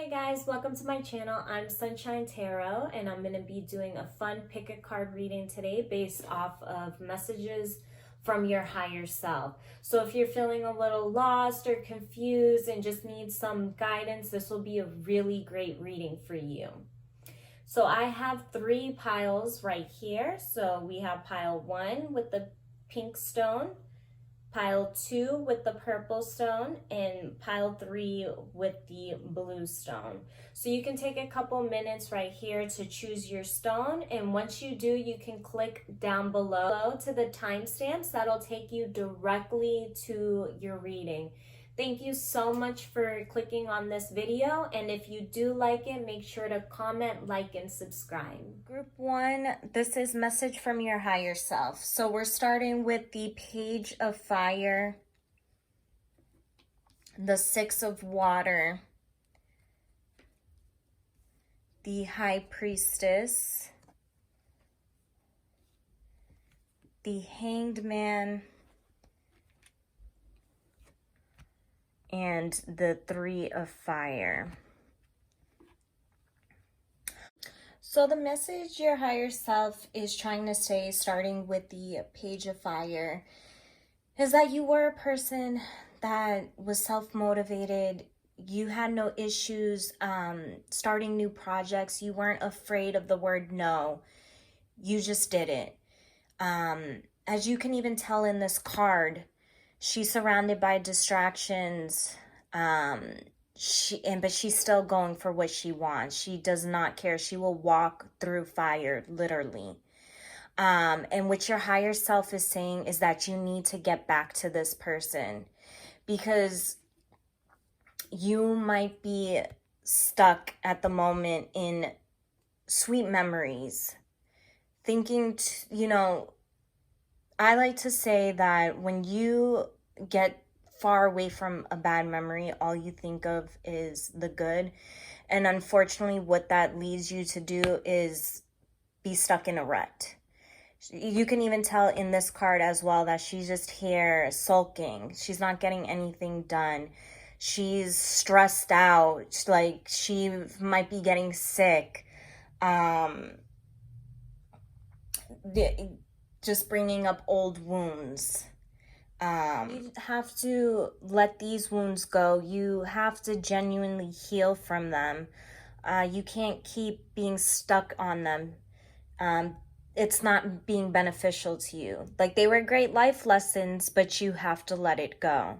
Hey guys, welcome to my channel. I'm Sunshine Tarot and I'm going to be doing a fun pick a card reading today based off of messages from your higher self. So if you're feeling a little lost or confused and just need some guidance, this will be a really great reading for you. So I have 3 piles right here. So we have pile 1 with the pink stone, pile 2 with the purple stone, and pile 3 with the blue stone. So you can take a couple minutes right here to choose your stone, and once you do, you can click down below to the timestamps. That'll take you directly to your reading. Thank you so much for clicking on this video, and if you do like it, make sure to comment, like, and subscribe. Group 1, this is message from your higher self. So we're starting with the Page of Fire, the 6 of Water, the High Priestess, the Hanged Man, and the 3 of Fire. So the message your higher self is trying to say, starting with the Page of Fire, is that you were a person that was self-motivated. You had no issues starting new projects. You weren't afraid of the word no. You just did it. As you can even tell in this card, she's surrounded by distractions, but she's still going for what she wants. She does not care. She will walk through fire, literally. And what your higher self is saying is that you need to get back to this person, because you might be stuck at the moment in sweet memories. Thinking, I like to say that when you get far away from a bad memory, all you think of is the good. And unfortunately, what that leads you to do is be stuck in a rut. You can even tell in this card as well that she's just here sulking. She's not getting anything done. She's stressed out. Like, she might be getting sick. Just bringing up old wounds. You have to let these wounds go. You have to genuinely heal from them. You can't keep being stuck on them. It's not being beneficial to you. Like, they were great life lessons, but you have to let it go.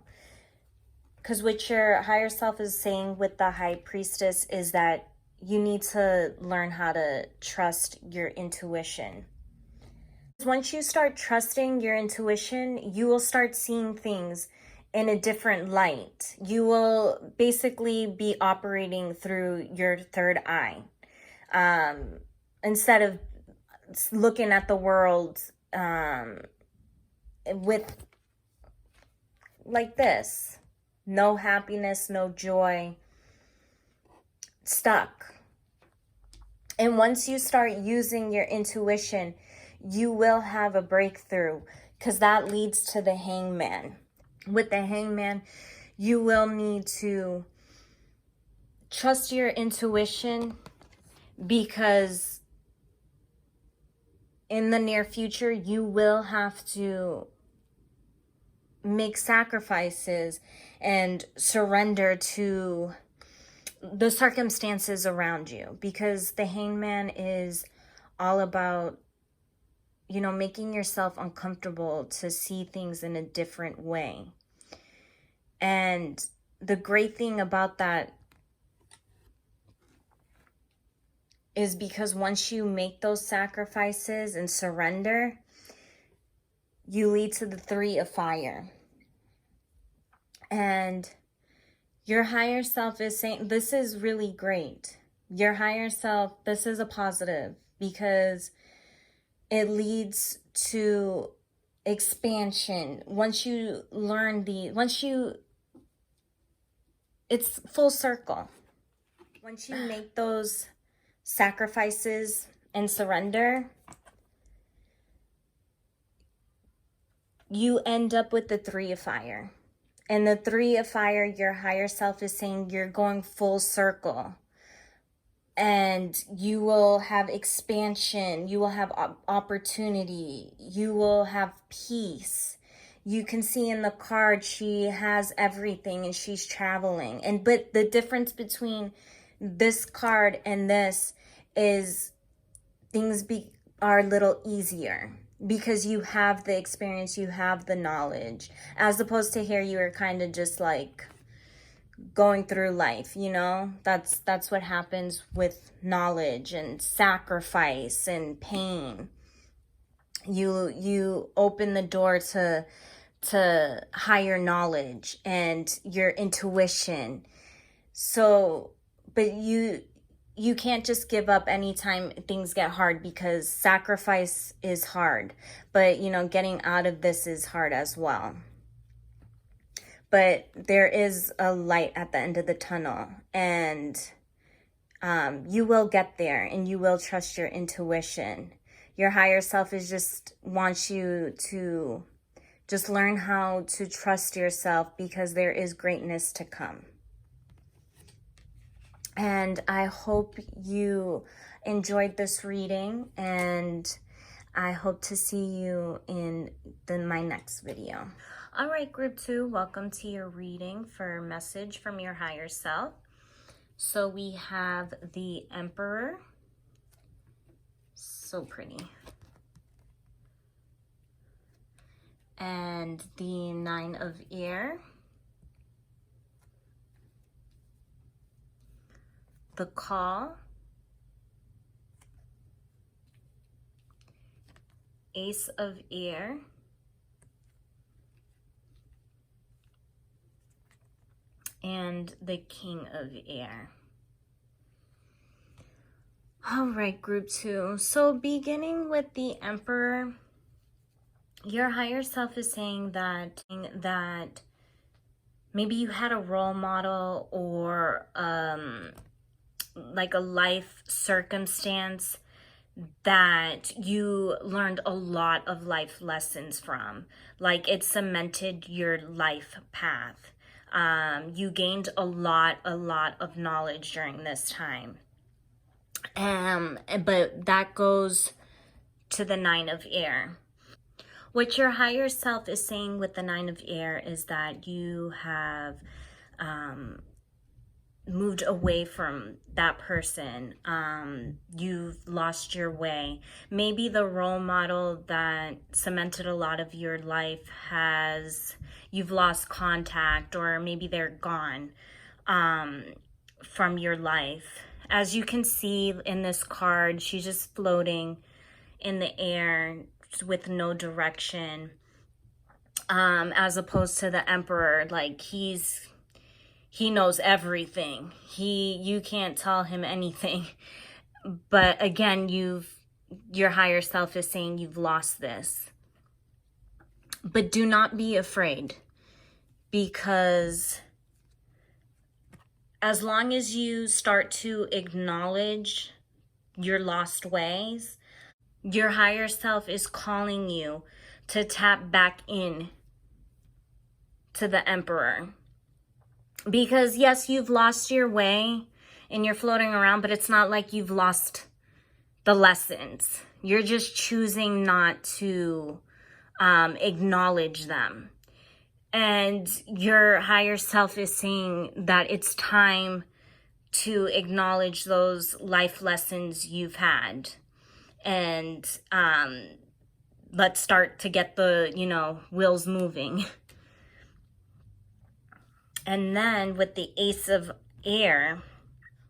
Because what your higher self is saying with the High Priestess is that you need to learn how to trust your intuition. Once you start trusting your intuition, you will start seeing things in a different light. You will basically be operating through your third eye. Instead of looking at the world with like this. No happiness, no joy, stuck. And once you start using your intuition, you will have a breakthrough, because that leads to the Hangman. With the Hangman, you will need to trust your intuition, because in the near future, you will have to make sacrifices and surrender to the circumstances around you, because the Hangman is all about, making yourself uncomfortable to see things in a different way. And the great thing about that is because once you make those sacrifices and surrender, you lead to the 3 of Fire. And your higher self is saying, this is really great. Your higher self, this is a positive, because it leads to expansion. Once you learn it's full circle. Once you make those sacrifices and surrender, you end up with the 3 of Fire. And the 3 of fire, your higher self is saying you're going full circle. And you will have expansion. You will have opportunity. You will have peace. You can see in the card she has everything and she's traveling. But the difference between this card and this is things are a little easier because you have the experience, you have the knowledge, as opposed to here you are kind of just like going through life, you know. That's what happens with knowledge and sacrifice and pain. You open the door to higher knowledge and your intuition. So, but you can't just give up anytime things get hard, because sacrifice is hard. But, you know, getting out of this is hard as well. But there is a light at the end of the tunnel, and you will get there, and you will trust your intuition. Your higher self wants you to just learn how to trust yourself, because there is greatness to come. And I hope you enjoyed this reading, and I hope to see you in my next video. All right, group 2, welcome to your reading for message from your higher self. So we have the Emperor. So pretty. And the 9 of Air. The Call. Ace of Air. And the King of Air. All right, group 2. So beginning with the Emperor, your higher self is saying that maybe you had a role model or like a life circumstance that you learned a lot of life lessons from. Like it cemented your life path. You gained a lot of knowledge during this time. But that goes to the 9 of Air. What your higher self is saying with the 9 of Air is that you have moved away from that person. You've lost your way. Maybe the role model that cemented a lot of your life you've lost contact, or maybe they're gone from your life. As you can see in this card, she's just floating in the air with no direction, as opposed to the Emperor. Like he knows everything. You can't tell him anything. But again, your higher self is saying you've lost this. But do not be afraid, because as long as you start to acknowledge your lost ways, your higher self is calling you to tap back in to the Emperor. Because yes, you've lost your way and you're floating around, but it's not like you've lost the lessons. You're just choosing not to acknowledge them. And your higher self is saying that it's time to acknowledge those life lessons you've had. And let's start to get the, wheels moving. And then with the Ace of Air,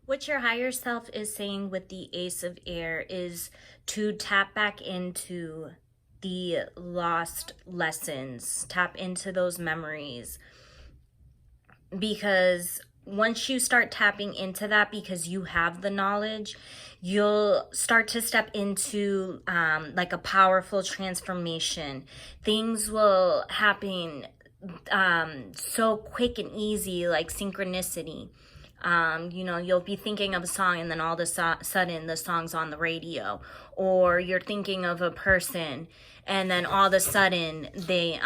what your higher self is saying with the Ace of Air is to tap back into the lost lessons, tap into those memories. Because once you start tapping into that, because you have the knowledge, you'll start to step into like a powerful transformation. Things will happen so quick and easy, like synchronicity. You'll be thinking of a song and then all of a sudden the song's on the radio, or you're thinking of a person and then all of a sudden they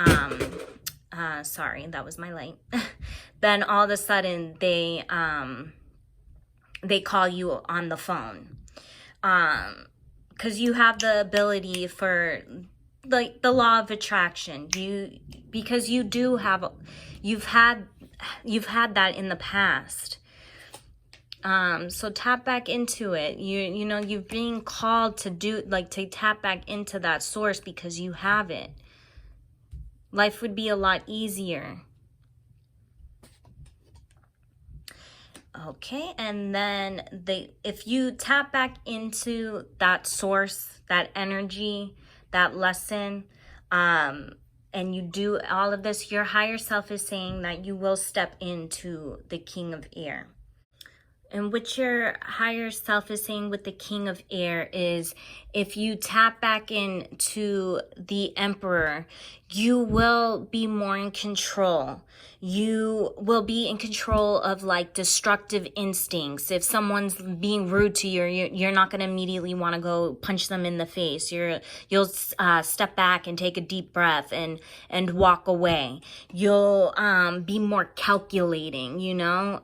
sorry, that was my light. Then all of a sudden they call you on the phone. Because you have the ability for like the law of attraction. Because you've had that in the past. So tap back into it. You know, you're being called to tap back into that source because you have it. Life would be a lot easier. Okay, and then if you tap back into that source, that energy, that lesson, and you do all of this, your higher self is saying that you will step into the King of Air. And what your higher self is saying with the King of Air is if you tap back into the Emperor, you will be more in control. You will be in control of like destructive instincts. If someone's being rude to you, you're not going to immediately want to go punch them in the face. You'll step back and take a deep breath and walk away. You'll be more calculating, you know,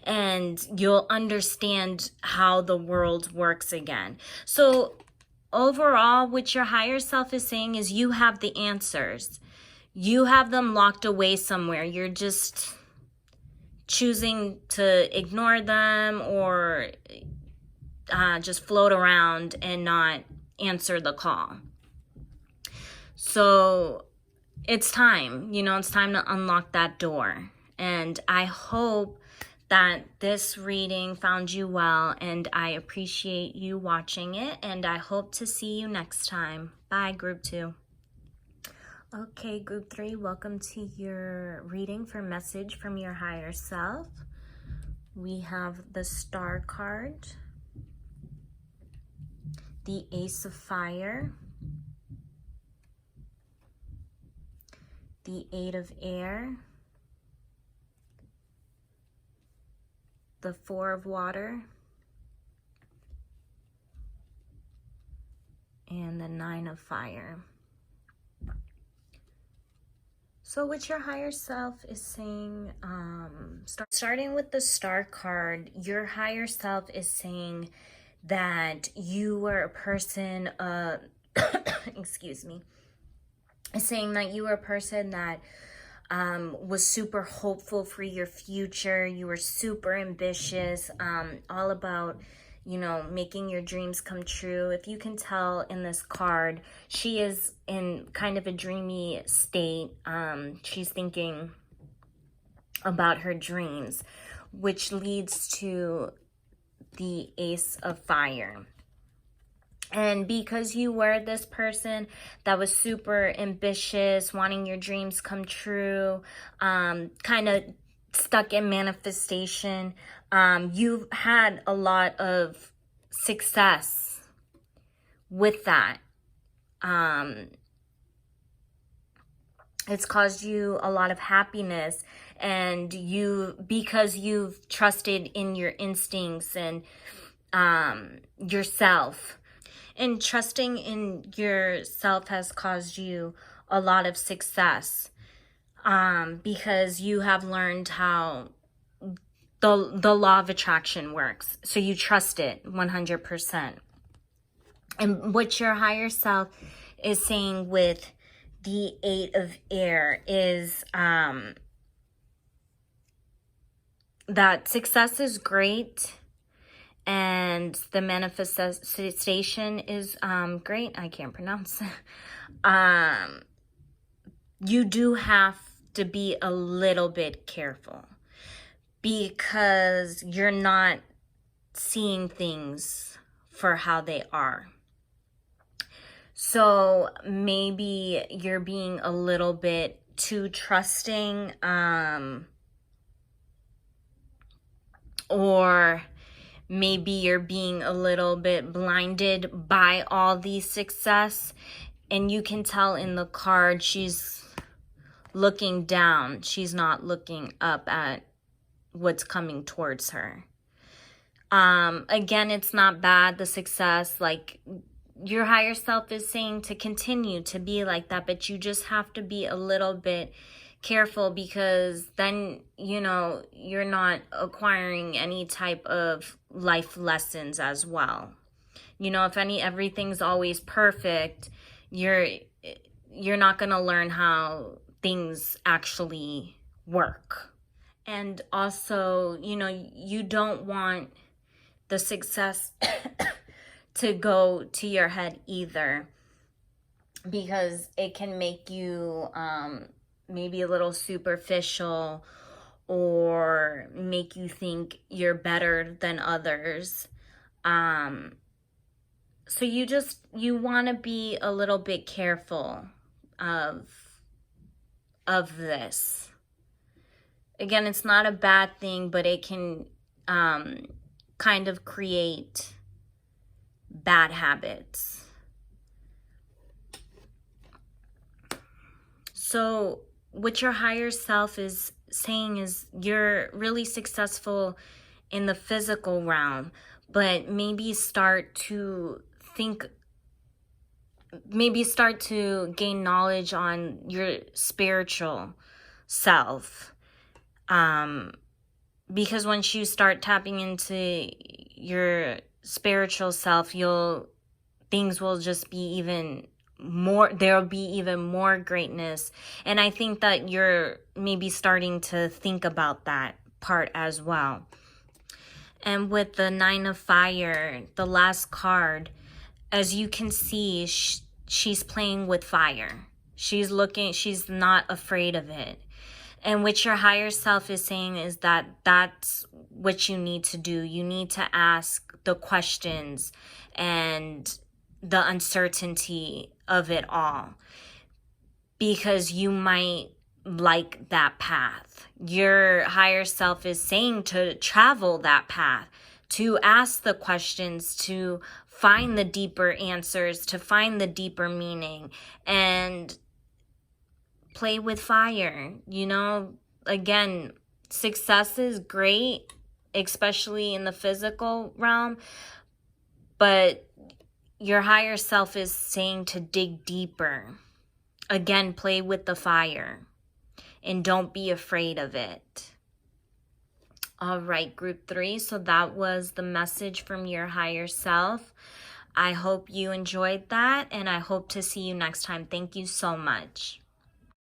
and you'll understand how the world works again. So overall, what your higher self is saying is you have the answers. You have them locked away somewhere. You're just choosing to ignore them or just float around and not answer the call. So it's time, you know, it's time to unlock that door. And I hope that this reading found you well, and I appreciate you watching it, and I hope to see you next time. Bye, Group 2. Okay, Group 3, welcome to your reading for message from your higher self. We have the Star card, the Ace of Fire, the Eight of Air, the Four of Water, and the Nine of Fire. So what your higher self is saying, starting with the Star card, your higher self is saying that you were a person, excuse me, is saying that you were a person that was super hopeful for your future. You were super ambitious, all about, you know, making your dreams come true. If you can tell in this card, she is in kind of a dreamy state. She's thinking about her dreams, which leads to the Ace of Fire. And because you were this person that was super ambitious, wanting your dreams come true, kind of stuck in manifestation, you've had a lot of success with that. It's caused you a lot of happiness, and because you've trusted in your instincts and yourself. And trusting in yourself has caused you a lot of success, because you have learned how the law of attraction works. So you trust it 100%. And what your higher self is saying with the Eight of Air is that success is great. And the manifestation is great. I can't pronounce it. You do have to be a little bit careful because you're not seeing things for how they are. So maybe you're being a little bit too trusting, or maybe you're being a little bit blinded by all the success, and you can tell in the card she's looking down. She's not looking up at what's coming towards her. Again, it's not bad, the success. Like, your higher self is saying to continue to be like that, but you just have to be a little bit careful, because then, you know, you're not acquiring any type of life lessons as well. You know, if everything's always perfect, you're not going to learn how things actually work. And also, you know, you don't want the success to go to your head either, because it can make you maybe a little superficial, or make you think you're better than others. So you want to be a little bit careful of this. Again, it's not a bad thing, but it can kind of create bad habits. So what your higher self is saying is you're really successful in the physical realm, but maybe start to gain knowledge on your spiritual self. Because once you start tapping into your spiritual self, things will just be even more, there'll be even more greatness. And I think that you're maybe starting to think about that part as well. And with the 9 of Fire, the last card, as you can see, she's playing with fire. She's not afraid of it. And what your higher self is saying is that that's what you need to do. You need to ask the questions and the uncertainty of it all, because you might like that path. Your higher self is saying to travel that path, to ask the questions, to find the deeper answers, to find the deeper meaning, and play with fire. You know, again, success is great, especially in the physical realm, but your higher self is saying to dig deeper. Again, play with the fire and don't be afraid of it. All right, group 3. So that was the message from your higher self. I hope you enjoyed that, and I hope to see you next time. Thank you so much.